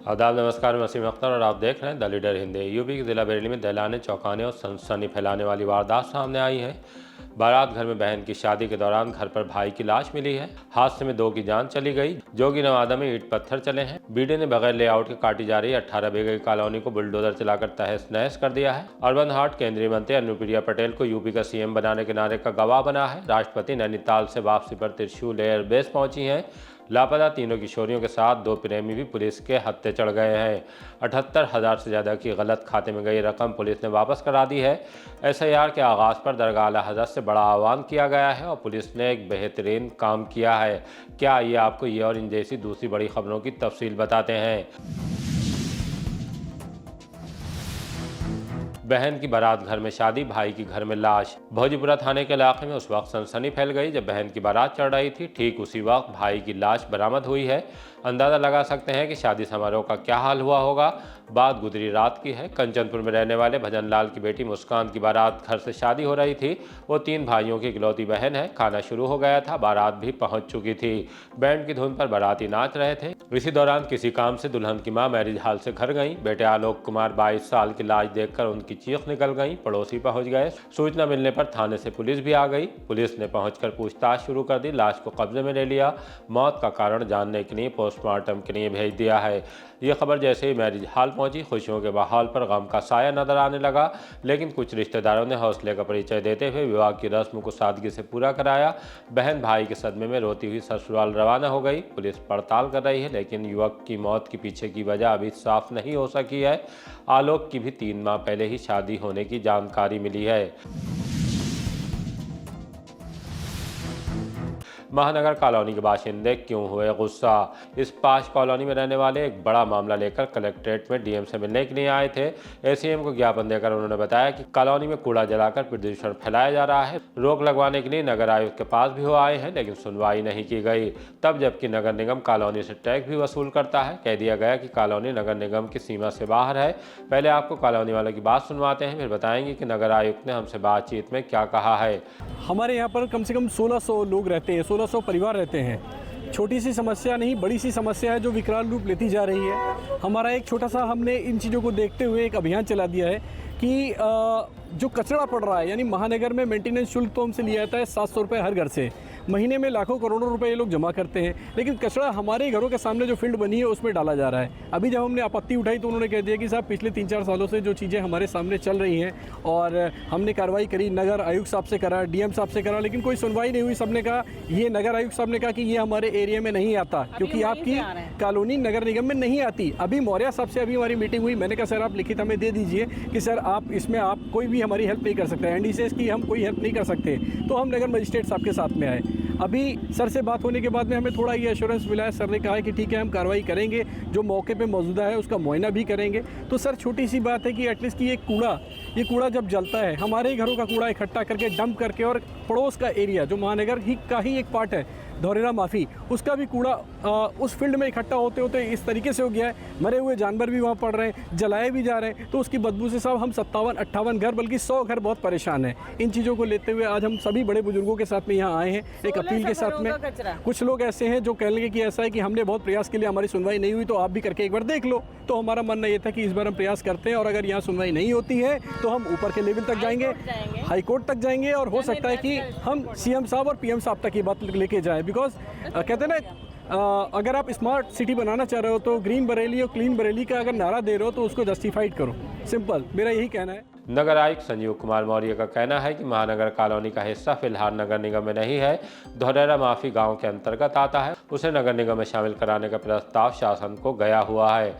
आदाब नमस्कार, मैं वसीम अख्तर और आप देख रहे हैं द लीडर हिंदी। यूपी के जिला बरेली में दहलाने चौंकाने और सनसनी फैलाने वाली वारदात सामने आई है। बारात घर में बहन की शादी के दौरान घर पर भाई की लाश मिली है। हादसे में 2 की जान चली गई। जोगी नवादा में ईंट पत्थर चले हैं। बीडे ने बगैर लेआउट के काटी जा रही 18 बीघे की कॉलोनी को बुलडोजर चलाकर तहस नहस कर दिया है। अर्बन हाट केंद्रीय मंत्री अनुप्रिया पटेल को यूपी का सीएम बनाने के नारे का गवाह बना है। राष्ट्रपति नैनीताल से वापसी पर त्रिशूल एयरबेस पहुंची हैं। लापता तीनों किशोरियों के साथ 2 प्रेमी भी पुलिस के हत्थे चढ़ गए हैं। 78,000 से ज़्यादा की गलत खाते में गई रकम पुलिस ने वापस करा दी है। एसआईआर के आगाज़ पर दरगाह आला हज़रत से बड़ा आह्वान किया गया है और पुलिस ने एक बेहतरीन काम किया है। क्या आइए आपको ये और इन जैसी दूसरी बड़ी खबरों की तफसील बताते हैं। बहन की बारात घर में शादी, भाई की घर में लाश। भौजीपुरा थाने के इलाके में उस वक्त सनसनी फैल गई जब बहन की बारात चढ़ रही थी। ठीक उसी वक्त भाई की लाश बरामद हुई है। अंदाज़ा लगा सकते हैं कि शादी समारोह का क्या हाल हुआ होगा। बात गुजरी रात की है। कंचनपुर में रहने वाले भजन लाल की बेटी मुस्कान की बारात घर से शादी हो रही थी। वो 3 भाइयों की इकलौती बहन है। खाना शुरू हो गया था, बारात भी पहुंच चुकी थी। बैंड की धुन पर बाराती नाच रहे थे। इसी दौरान किसी काम से दुल्हन की मां मैरिज हॉल से घर गई। बेटे आलोक कुमार 22 साल की लाश देखकर उनकी चीख निकल गई। पड़ोसी पहुंच गए। सूचना मिलने पर थाने से पुलिस भी आ गई। पुलिस ने पहुंचकर पूछताछ शुरू कर दी। लाश को कब्जे में ले लिया। मौत का कारण जानने के लिए पोस्टमार्टम के लिए भेज दिया है। ये खबर जैसे ही मैरिज हॉल पहुंची, खुशियों के माहौल पर गम का साया नजर आने लगा। लेकिन कुछ रिश्तेदारों ने हौसले का परिचय देते हुए विवाह की रस्म को सादगी से पूरा कराया। बहन भाई के सदमे में रोती हुई ससुराल रवाना हो गई। पुलिस पड़ताल कर रही है, लेकिन युवक की मौत के पीछे की वजह अभी साफ नहीं हो सकी है। आलोक की भी 3 माह पहले ही शादी होने की जानकारी मिली है। महानगर कॉलोनी के बाशिंदे क्यों हुए गुस्सा। इस पाश कॉलोनी में रहने वाले एक बड़ा मामला लेकर कलेक्ट्रेट में डीएम से मिलने के लिए आए थे। एसीएम को ज्ञापन देकर उन्होंने बताया कि कॉलोनी में कूड़ा जलाकर प्रदूषण फैलाया जा रहा है। रोक लगवाने के लिए नगर आयुक्त के पास भी हो आए हैं, लेकिन सुनवाई नहीं की गई। तब जबकि नगर निगम कॉलोनी से टैक्स भी वसूल करता है, कह दिया गया कि कॉलोनी नगर निगम की सीमा से बाहर है। पहले आपको कॉलोनी वालों की बात सुनवाते हैं, फिर बताएंगे कि नगर आयुक्त ने हमसे बातचीत में क्या कहा है। हमारे यहाँ पर कम से कम 1600 लोग रहते हैं, 1600 परिवार रहते हैं। छोटी सी समस्या नहीं, बड़ी सी समस्या है जो विकराल रूप लेती जा रही है। हमारा एक छोटा सा हमने इन चीज़ों को देखते हुए एक अभियान चला दिया है कि जो कचरा पड़ रहा है, यानी महानगर में मेंटेनेंस शुल्क तो हमसे लिया जाता है 700 रुपये हर घर से। महीने में लाखों करोड़ों रुपए ये लोग जमा करते हैं, लेकिन कचरा हमारे घरों के सामने जो फील्ड बनी है उसमें डाला जा रहा है। अभी जब हमने आपत्ति उठाई तो उन्होंने कह दिया कि साहब पिछले 3-4 सालों से जो चीज़ें हमारे सामने चल रही हैं और हमने कार्रवाई करी, नगर आयुक्त साहब से करा, डीएम साहब से करा, लेकिन कोई सुनवाई नहीं हुई। सबने कहा, ये नगर आयुक्त साहब ने कहा कि ये हमारे एरिया में नहीं आता क्योंकि आपकी कॉलोनी नगर निगम में नहीं आती। अभी मौर्य साहब से अभी हमारी मीटिंग हुई। मैंने कहा सर आप लिखित हमें दे दीजिए कि सर आप इसमें आप कोई भी हमारी हेल्प नहीं कर सकते, एनडीसीएस की हम कोई हेल्प नहीं कर सकते। तो हम नगर मजिस्ट्रेट साहब के साथ में आए। अभी सर से बात होने के बाद में हमें थोड़ा ये एश्योरेंस मिला है। सर ने कहा है कि ठीक है हम कार्रवाई करेंगे, जो मौके पे मौजूदा है उसका मुआयना भी करेंगे। तो सर छोटी सी बात है कि एटलीस्ट कि ये कूड़ा जब जलता है, हमारे घरों का कूड़ा इकट्ठा करके डंप करके, और पड़ोस का एरिया जो महानगर ही का ही एक पार्ट है धौरेरा माफ़ी, उसका भी कूड़ा उस फील्ड में इकट्ठा होते होते इस तरीके से हो गया है। मरे हुए जानवर भी वहाँ पड़ रहे हैं, जलाए भी जा रहे हैं। तो उसकी बदबू से साहब हम 57-58 घर बल्कि 100 घर बहुत परेशान हैं। इन चीज़ों को लेते हुए आज हम सभी बड़े बुजुर्गों के साथ में यहाँ आए हैं एक अपील के साथ में। कुछ लोग ऐसे हैं जो कह लेंगे कि ऐसा है कि हमने बहुत प्रयास के लिए हमारी सुनवाई नहीं हुई, तो आप भी करके एक बार देख लो। तो हमारा मानना ये था कि इस बार हम प्रयास करते हैं और अगर यहाँ सुनवाई नहीं होती है तो हम ऊपर के लेवल तक जाएंगे, हाई कोर्ट तक जाएंगे, और हो सकता है कि हम सीएम साहब और पीएम साहब तक ये बात लेके जाएं। बिकॉज कहते हैं ना, अगर आप स्मार्ट सिटी बनाना चाह रहे हो तो ग्रीन बरेली और क्लीन बरेली का अगर नारा दे रहे हो तो उसको जस्टिफाइड करो। सिंपल, मेरा यही कहना है। नगर आयुक्त संजीव कुमार मौर्य का कहना है कि महानगर कॉलोनी का हिस्सा फिलहाल नगर निगम में नहीं है, धौरेरा माफी गांव के अंतर्गत आता है। उसे नगर निगम में शामिल कराने का प्रस्ताव शासन को गया हुआ है।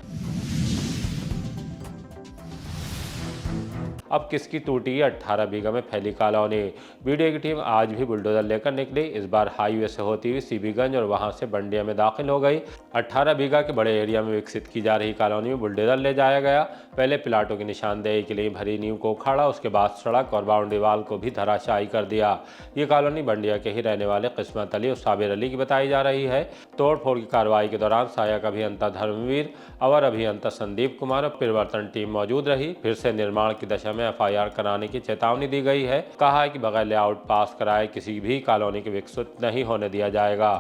अब किसकी टूटी 18 बीघा में फैली कॉलोनी। बीडीए की टीम आज भी बुलडोजर लेकर निकली। इस बार हाईवे से होती हुई सीबीगंज और वहां से बंडिया में दाखिल हो गई। 18 बीघा के बड़े एरिया में विकसित की जा रही कॉलोनी में बुलडोजर ले जाया गया। पहले प्लाटों की निशानदेही के लिए भरी नींव को उखाड़ा, उसके बाद सड़क और बाउंड्री वाल को भी धराशायी कर दिया। ये कॉलोनी बंडिया के ही रहने वाले किस्मत अली और साबिर अली की बताई जा रही है। तोड़फोड़ की कार्रवाई के दौरान सहायक अभियंता धर्मवीर, अवर अभियंता संदीप कुमार और परिवर्तन टीम मौजूद रही। फिर से निर्माण की दशा में एफआईआर कराने की चेतावनी दी गई है। कहा है कि बगैर लेआउट पास कराए किसी भी कॉलोनी के विकसित नहीं होने दिया जाएगा।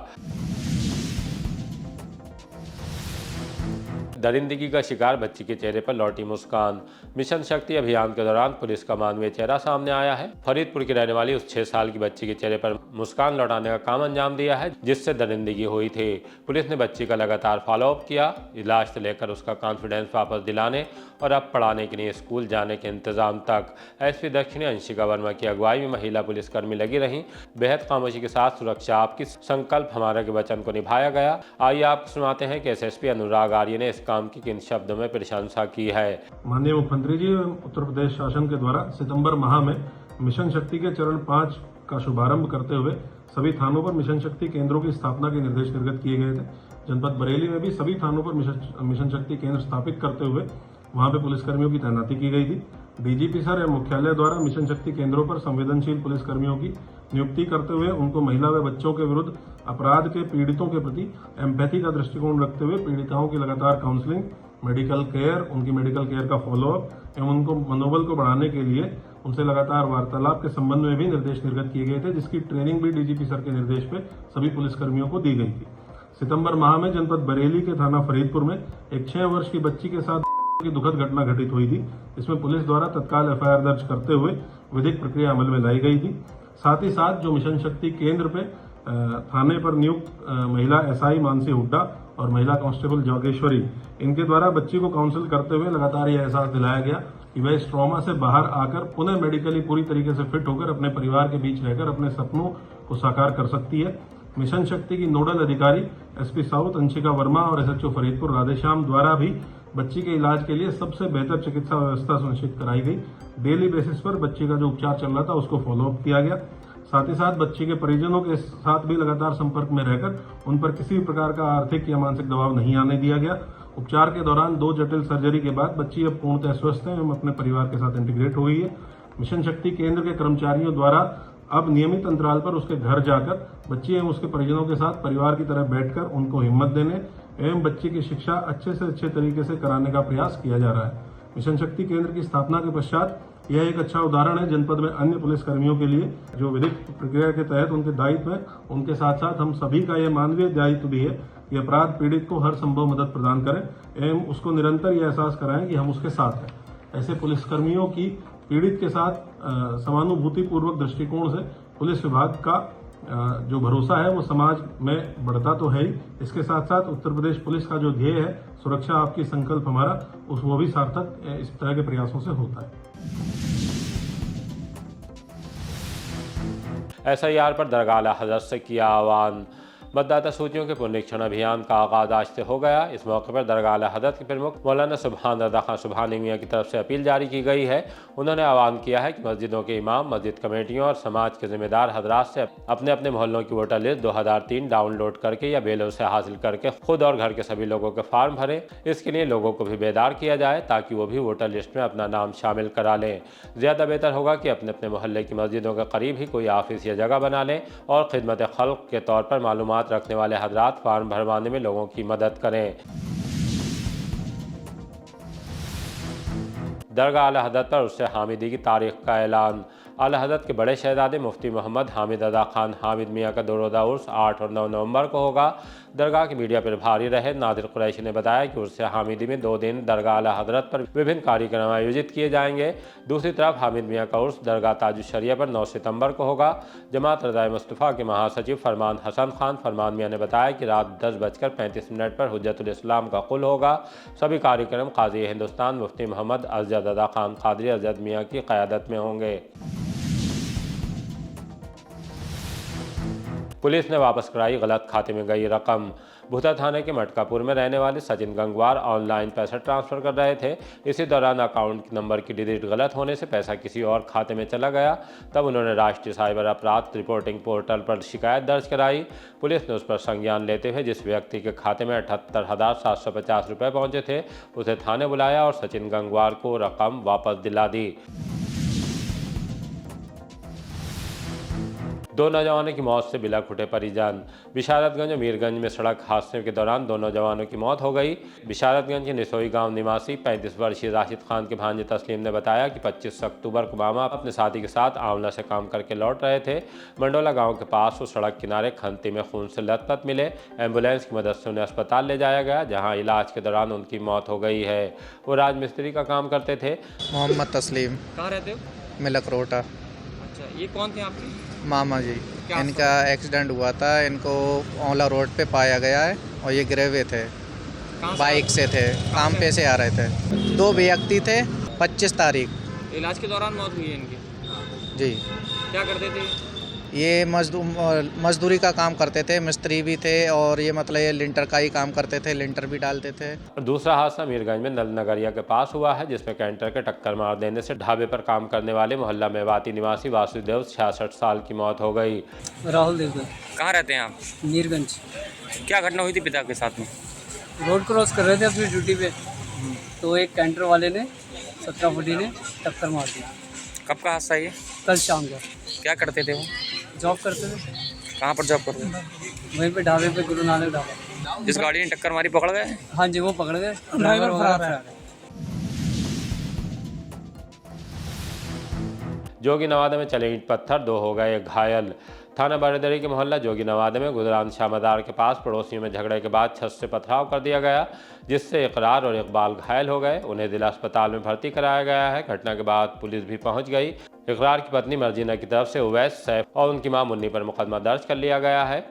दरिंदगी का शिकार बच्ची के चेहरे पर लौटी मुस्कान। मिशन शक्ति अभियान के दौरान पुलिस का मानवीय चेहरा सामने आया है। फरीदपुर की रहने वाली उस 6 साल की बच्ची के चेहरे पर मुस्कान लौटाने का काम अंजाम दिया है जिससे दरिंदगी हुई थी। पुलिस ने बच्ची का लगातार फॉलोअप किया, इलाज से लेकर उसका कॉन्फिडेंस वापस दिलाने और अब पढ़ाने के लिए स्कूल जाने के इंतजाम तक। एसपी दक्षिणी अंशिका वर्मा की अगुवाई में महिला पुलिसकर्मी लगी रहीं। बेहद खामोशी के साथ सुरक्षा आपकी, संकल्प हमारा के वचन को निभाया गया। आइए आपको सुनाते हैं कि एसएसपी अनुराग आर्य ने इस काम की किन शब्दों में प्रशंसा की है। माननीय मुख्यमंत्री जी उत्तर प्रदेश शासन के द्वारा सितंबर माह में मिशन शक्ति के चरण 5 का शुभारंभ करते हुए सभी थानों पर मिशन शक्ति केंद्रों की स्थापना के निर्देश निर्गत किए गए थे। जनपद बरेली में भी सभी थानों पर मिशन शक्ति केंद्र स्थापित करते हुए वहां पे पुलिसकर्मियों की तैनाती की गई थी। डीजीपी सर एवं मुख्यालय द्वारा मिशन शक्ति केंद्रों पर संवेदनशील पुलिसकर्मियों की नियुक्ति करते हुए उनको महिला व बच्चों के विरुद्ध अपराध के पीड़ितों के प्रति एम्पैथी का दृष्टिकोण रखते हुए पीड़िताओं की लगातार काउंसलिंग, मेडिकल केयर, उनकी मेडिकल केयर का फॉलोअप एवं उनको मनोबल को बढ़ाने के लिए उनसे लगातार वार्तालाप के संबंध में भी निर्देश निर्गत किए गए थे, जिसकी ट्रेनिंग भी डीजीपी सर के निर्देश पे सभी पुलिसकर्मियों को दी गई थी। सितंबर माह में जनपद बरेली के थाना फरीदपुर में एक 6 वर्ष की बच्ची के साथ की दुखद घटना घटित हुई थी। इसमें पुलिस द्वारा तत्काल एफआईआर दर्ज करते हुए विधिक प्रक्रिया अमल में लाई गई थी। साथ ही साथ जो मिशन शक्ति केंद्र पे थाने पर नियुक्त महिला एसआई मानसी हुड्डा और महिला कांस्टेबल जोगेश्वरी, इनके द्वारा बच्ची को काउंसिल करते हुए लगातार यह एहसास दिलाया गया कि वह इस ट्रॉमा से बाहर आकर पुनः मेडिकली पूरी तरीके से फिट होकर अपने परिवार के बीच रहकर अपने सपनों को साकार कर सकती है। मिशन शक्ति की नोडल अधिकारी एसपी साउथ अंशिका वर्मा और एसएचओ फरीदपुर राधेश्याम द्वारा भी बच्ची के इलाज के लिए सबसे बेहतर चिकित्सा व्यवस्था सुनिश्चित कराई गई। डेली बेसिस पर बच्ची का जो उपचार चल रहा था उसको फॉलोअप किया गया। साथ ही साथ बच्ची के परिजनों के साथ भी लगातार संपर्क में रहकर उन पर किसी भी प्रकार का आर्थिक या मानसिक दबाव नहीं आने दिया गया। उपचार के दौरान 2 जटिल सर्जरी के बाद बच्ची अब पूर्णतः स्वस्थ है एवं अपने परिवार के साथ इंटीग्रेट हो गई है। मिशन शक्ति केंद्र के कर्मचारियों द्वारा अब नियमित अंतराल पर उसके घर जाकर बच्ची एवं उसके परिजनों के साथ परिवार की तरह बैठकर उनको हिम्मत देने एवं बच्ची की शिक्षा अच्छे से अच्छे तरीके से कराने का प्रयास किया जा रहा है। मिशन शक्ति केंद्र की स्थापना के पश्चात यह एक अच्छा उदाहरण है जनपद में अन्य पुलिसकर्मियों के लिए जो विधिक प्रक्रिया के तहत उनके दायित्व है। उनके साथ साथ हम सभी का यह मानवीय दायित्व भी है कि अपराध पीड़ित को हर संभव मदद प्रदान करें एवं उसको निरंतर यह एहसास कराएं कि हम उसके साथ हैं। ऐसे पुलिसकर्मियों की पीड़ित के साथ समानुभूतिपूर्वक दृष्टिकोण से पुलिस विभाग का जो भरोसा है वो समाज में बढ़ता तो है ही, इसके साथ साथ उत्तर प्रदेश पुलिस का जो ध्येय है सुरक्षा आपकी, संकल्प हमारा, वो भी सार्थक इस तरह के प्रयासों से होता है। एसआईआर पर दरगाह आला हज़रत से किया आह्वान। मतदाता सूचियों के पुनरीक्षण अभियान का आगाज आज से हो गया। इस मौके पर दरगाह आला हज़रत के प्रमुख मौलाना सुभान रज़ा खान सुभानी मियाँ की तरफ से अपील जारी की गई है। उन्होंने आह्वान किया है कि मस्जिदों के इमाम, मस्जिद कमेटियों और समाज के जिम्मेदार हजरात से अपने अपने मोहल्लों की वोटर लिस्ट 2003 डाउनलोड करके या बेलों से हासिल करके खुद और घर के सभी लोगों के फॉर्म भरें। इसके लिए लोगों को भी बेदार किया जाए ताकि वो भी वोटर लिस्ट में अपना नाम शामिल करा लें। ज़्यादा बेहतर होगा कि अपने अपने मोहल्ले की मस्जिदों के करीब ही कोई ऑफिस या जगह बना लें और खिदमत खल्क के तौर पर मालूमात रखने वाले हजरात फॉर्म भरवाने में लोगों की मदद करें। दरगाह आला हज़रत पर उससे हामिदी की तारीख का ऐलान। आला हज़रत के बड़े शहजादे मुफ्ती मोहम्मद हामिद रज़ा खान हामिद मियाँ का 2 रोज़ा उर्स 8 और 9 नवंबर को होगा। दरगाह की मीडिया प्रभारी रहे नादिर कुरैशी ने बताया कि उर्स हामिदी में 2 दिन दरगाह आला हज़रत पर विभिन्न कार्यक्रम आयोजित किए जाएंगे। दूसरी तरफ हामिद मियाँ का उर्स दरगाह ताजुश शरिया पर 9 सितंबर को होगा। जमात रज़ाए मुस्तफ़ा के महासचिव फरमान हसन खान फरमान मियाँ ने बताया कि रात 10:35 पर हुज्जतुल इस्लाम का कुल होगा। सभी कार्यक्रम काज़ी हिंदुस्तान मुफ्ती मोहम्मद अज़द रज़ा खान क़ादरी अज़द मियाँ की क़यादत में होंगे। पुलिस ने वापस कराई गलत खाते में गई रकम। भूता थाने के मटकापुर में रहने वाले सचिन गंगवार ऑनलाइन पैसा ट्रांसफ़र कर रहे थे। इसी दौरान अकाउंट नंबर की डिजिट गलत होने से पैसा किसी और खाते में चला गया। तब उन्होंने राष्ट्रीय साइबर अपराध रिपोर्टिंग पोर्टल पर शिकायत दर्ज कराई। पुलिस ने उस पर संज्ञान लेते हुए जिस व्यक्ति के खाते में 78,750 रुपये पहुँचे थे उसे थाने बुलाया और सचिन गंगवार को रकम वापस दिला दी। दो नौजवानों की मौत से बिलख उठे परिजन। बिशारतगंज और मीरगंज में सड़क हादसे के दौरान दो नौजवानों की मौत हो गई। बिशारतगंज के निसोई गांव निवासी 35 वर्षीय राशिद खान के भांजे तस्लीम ने बताया कि 25 अक्टूबर को मामा अपने साथी के साथ आंवला से काम करके लौट रहे थे। मंडोला गांव के पास वो सड़क किनारे खंती में खून से लथपथ मिले। एम्बुलेंस की मदद से उन्हें अस्पताल ले जाया गया, जहां इलाज के दौरान उनकी मौत हो गई है। वो राजमिस्त्री का काम करते थे। मोहम्मद तस्लीम, कहाँ रहते हो? मिलक रोटा। अच्छा, ये कौन थे आपके? मामा जी, क्या इनका एक्सीडेंट हुआ था। इनको औला रोड पे पाया गया है और ये गिरे हुए थे, कहाँ से बाइक से थे, काम पे से आ रहे थे। दो व्यक्ति थे। 25 तारीख इलाज के दौरान मौत हुई है इनकी। जी। क्या करते थे? ये मजदूरी का काम करते थे, मिस्त्री भी थे और ये मतलब ये लिंटर का ही काम करते थे, लिंटर भी डालते थे। दूसरा हादसा मीरगंज में नल नगरिया के पास हुआ है, जिसमें कैंटर के टक्कर मार देने से ढाबे पर काम करने वाले मोहल्ला मेवाती निवासी वासुदेव 66 साल की मौत हो गई। राहुल देवगन, कहाँ रहते हैं आप? मीरगंज। क्या घटना हुई थी पिता के साथ में? रोड क्रॉस कर रहे थे अपनी ड्यूटी पे, तो एक कैंटर वाले ने 17 फुटी ने टक्कर मार दी। कब का हादसा है ये? कल शाम को। क्या करते थे वो? जॉब करते थे कहाँ पर जॉब करते थे? वहीं पे ढाबे पे, गुरु नानक ढाबा। जिस गाड़ी ने टक्कर मारी पकड़ गए? हाँ जी, वो पकड़ गए, ड्राइवर फरार है। जोगी नवादा में चले ईंट पत्थर, दो हो गए घायल। थाना बरेदरी के मोहल्ला जोगी नवादा में गुजरान शाह मदार के पास पड़ोसियों में झगड़े के बाद छत से पथराव कर दिया गया, जिससे इकरार और इकबाल घायल हो गए। उन्हें जिला अस्पताल में भर्ती कराया गया है। घटना के बाद पुलिस भी पहुंच गई। इकरार की पत्नी मर्जीना की तरफ से उवैस, सैफ और उनकी मां मुन्नी पर मुकदमा दर्ज कर लिया गया है।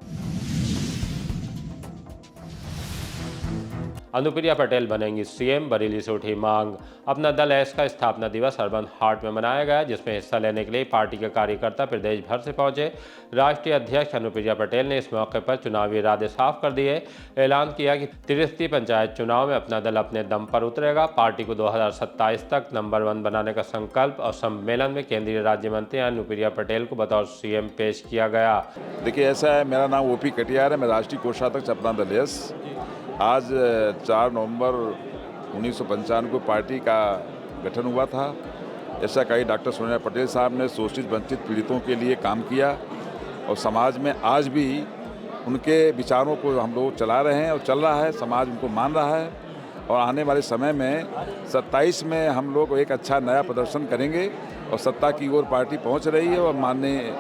अनुप्रिया पटेल बनेंगी सीएम, बरेली से उठी मांग। अपना दल एस का स्थापना दिवस अर्बन हाट में मनाया गया, जिसमें हिस्सा लेने के लिए पार्टी के कार्यकर्ता प्रदेश भर से पहुंचे। राष्ट्रीय अध्यक्ष अनुप्रिया पटेल ने इस मौके पर चुनावी इरादे साफ कर दिए। ऐलान किया कि त्रिस्ती पंचायत चुनाव में अपना दल अपने दम पर उतरेगा। पार्टी को 2027 तक नंबर 1 बनाने का संकल्प और सम्मेलन में केंद्रीय राज्य मंत्री अनुप्रिया पटेल को बतौर सीएम पेश किया गया। देखिए, ऐसा है, मेरा नाम ओपी कटियार है, मैं राष्ट्रीय कोषाध्यक्ष अपना दल एस। आज 4 नवंबर 1995 को पार्टी का गठन हुआ था। ऐसा कई डॉक्टर सोनिया पटेल साहब ने शोषित वंचित पीड़ितों के लिए काम किया और समाज में आज भी उनके विचारों को हम लोग चला रहे हैं और चल रहा है, समाज उनको मान रहा है। और आने वाले समय में 27 में हम लोग एक अच्छा नया प्रदर्शन करेंगे और सत्ता की ओर पार्टी पहुंच रही है और माननीय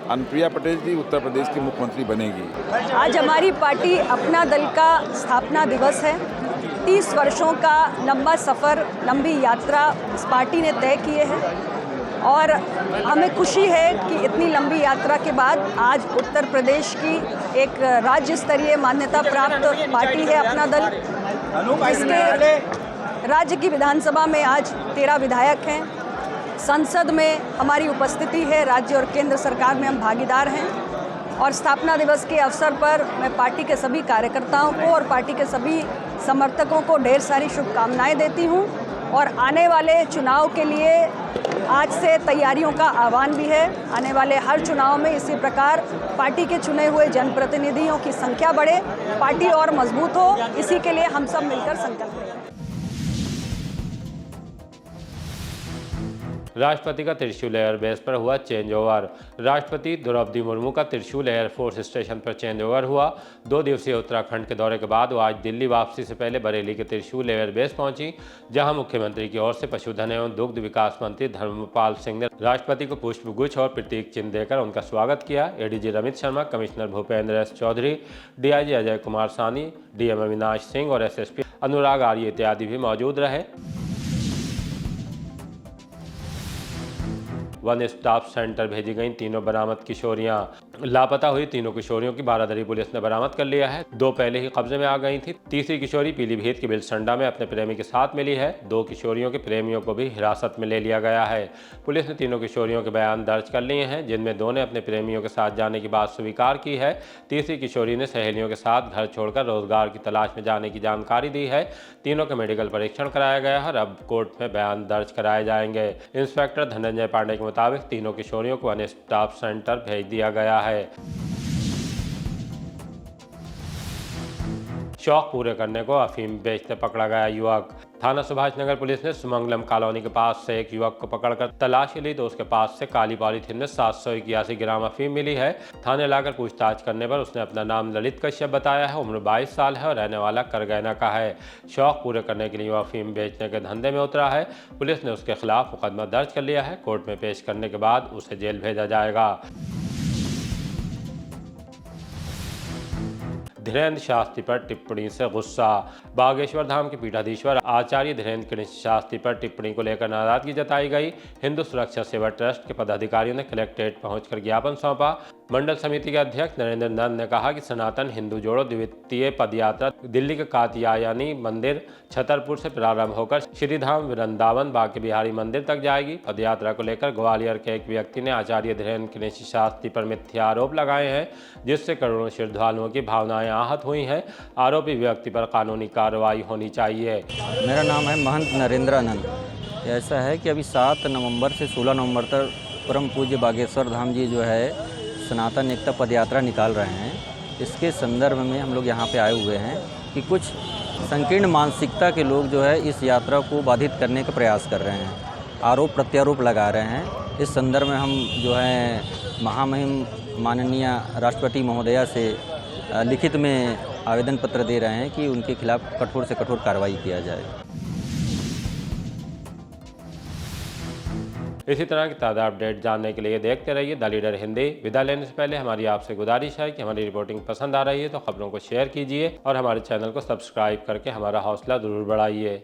अनुप्रिया पटेल जी उत्तर प्रदेश की मुख्यमंत्री बनेगी। आज हमारी पार्टी अपना दल का स्थापना दिवस है। 30 वर्षों का लंबा सफ़र, लंबी यात्रा इस पार्टी ने तय किए हैं और हमें खुशी है कि इतनी लंबी यात्रा के बाद आज उत्तर प्रदेश की एक राज्य स्तरीय मान्यता प्राप्त पार्टी है अपना दल। इसके राज्य की विधानसभा में आज 13 विधायक हैं। संसद में हमारी उपस्थिति है, राज्य और केंद्र सरकार में हम भागीदार हैं। और स्थापना दिवस के अवसर पर मैं पार्टी के सभी कार्यकर्ताओं को और पार्टी के सभी समर्थकों को ढेर सारी शुभकामनाएं देती हूं। और आने वाले चुनाव के लिए आज से तैयारियों का आह्वान भी है। आने वाले हर चुनाव में इसी प्रकार पार्टी के चुने हुए जनप्रतिनिधियों की संख्या बढ़े, पार्टी और मजबूत हो, इसी के लिए हम सब मिलकर संकल्प लें। राष्ट्रपति का त्रिशूल एयरबेस पर हुआ चेंज ओवर। राष्ट्रपति द्रौपदी मुर्मू का त्रिशूल एयरफोर्स स्टेशन पर चेंज ओवर हुआ। 2 दिवसीय उत्तराखंड के दौरे के बाद वो आज दिल्ली वापसी से पहले बरेली के त्रिशूल एयरबेस पहुंची, जहां मुख्यमंत्री की ओर से पशुधन एवं दुग्ध विकास मंत्री धर्मपाल सिंह ने राष्ट्रपति को पुष्पगुच्छ और प्रतीक चिन्ह देकर उनका स्वागत किया। ADG Ramit Sharma, commissioner Bhupendra S Chaudhary, DIG Ajay Kumar Saini, DM Avinash Singh और एसएसपी अनुराग आर्य इत्यादि भी मौजूद रहे। वन स्टॉप सेंटर भेजी गई तीनों बरामद किशोरियां। लापता हुई तीनों किशोरियों की बारादरी पुलिस ने बरामद कर लिया है। 2 पहले ही कब्जे में आ गई थी। तीसरी किशोरी पीलीभीत के बिलसंडा में अपने प्रेमी के साथ मिली है। 2 किशोरियों के प्रेमियों को भी हिरासत में ले लिया गया है। पुलिस ने तीनों किशोरियों के बयान दर्ज कर लिए हैं, जिनमें 2 ने अपने प्रेमियों के साथ जाने की बात स्वीकार की है। तीसरी किशोरी ने सहेलियों के साथ घर छोड़कर रोजगार की तलाश में जाने की जानकारी दी है। तीनों का मेडिकल परीक्षण कराया गया है और अब कोर्ट में बयान दर्ज कराए जाएंगे। इंस्पेक्टर धनंजय पांडे के मुताबिक तीनों किशोरियों को वन स्टॉप सेंटर भेज दिया गया है। शौक पूरे करने को अफीम बेचते पकड़ा गया युवक। थाना सुभाष नगर पुलिस ने सुमंगलम कॉलोनी के पास से एक युवक को पकड़कर तलाशी ली तो उसके पास से काली पॉलीथीन में 781 ग्राम अफीम मिली है। थाने लाकर पूछताछ करने पर उसने अपना नाम ललित कश्यप बताया है, उम्र 22 साल है और रहने वाला करगैना का है। शौक पूरे करने के लिए वो अफीम बेचने के धंधे में उतरा है। पुलिस ने उसके खिलाफ मुकदमा दर्ज कर लिया है। कोर्ट में पेश करने के बाद उसे जेल भेजा जाएगा। धीरेन्द्र शास्त्री पर टिप्पणी से गुस्सा। बागेश्वर धाम के पीठाधीश्वर आचार्य धीरेन्द्र कृष्ण शास्त्री पर टिप्पणी को लेकर नाराजगी जताई गई। हिंदू सुरक्षा सेवा ट्रस्ट के पदाधिकारियों ने कलेक्ट्रेट पहुंचकर ज्ञापन सौंपा। मंडल समिति के अध्यक्ष नरेंद्र नंद ने कहा कि सनातन हिंदू जोड़ो द्वितीय पदयात्रा दिल्ली के कात्यायनी मंदिर छतरपुर से प्रारंभ होकर श्रीधाम वृंदावन बांके बिहारी मंदिर तक जाएगी। पदयात्रा को लेकर ग्वालियर के एक व्यक्ति ने आचार्य धीरेन्द्र कृष्ण शास्त्री पर मिथ्या आरोप लगाए हैं, जिससे करोड़ों श्रद्धालुओं की भावनाएं आहत हुई हैं। आरोपी व्यक्ति पर कानूनी कार्रवाई होनी चाहिए। मेरा नाम है महंत नरेंद्रानंद। ऐसा है कि अभी 7 नवंबर से 16 नवंबर तक परम पूज्य बागेश्वर धाम जी जो है सनातन एकता पदयात्रा निकाल रहे हैं। इसके संदर्भ में हम लोग यहाँ पे आए हुए हैं कि कुछ संकीर्ण मानसिकता के लोग जो है इस यात्रा को बाधित करने का प्रयास कर रहे हैं, आरोप प्रत्यारोप लगा रहे हैं। इस संदर्भ में हम जो है महामहिम माननीय राष्ट्रपति महोदया से लिखित में आवेदन पत्र दे रहे हैं कि उनके खिलाफ कठोर से कठोर कार्रवाई किया जाए। इसी तरह की ताज़ा अपडेट जानने के लिए देखते रहिए द लीडर हिंदी। विदा लेने से पहले हमारी आपसे गुजारिश है कि हमारी रिपोर्टिंग पसंद आ रही है तो खबरों को शेयर कीजिए और हमारे चैनल को सब्सक्राइब करके हमारा हौसला ज़रूर बढ़ाइए।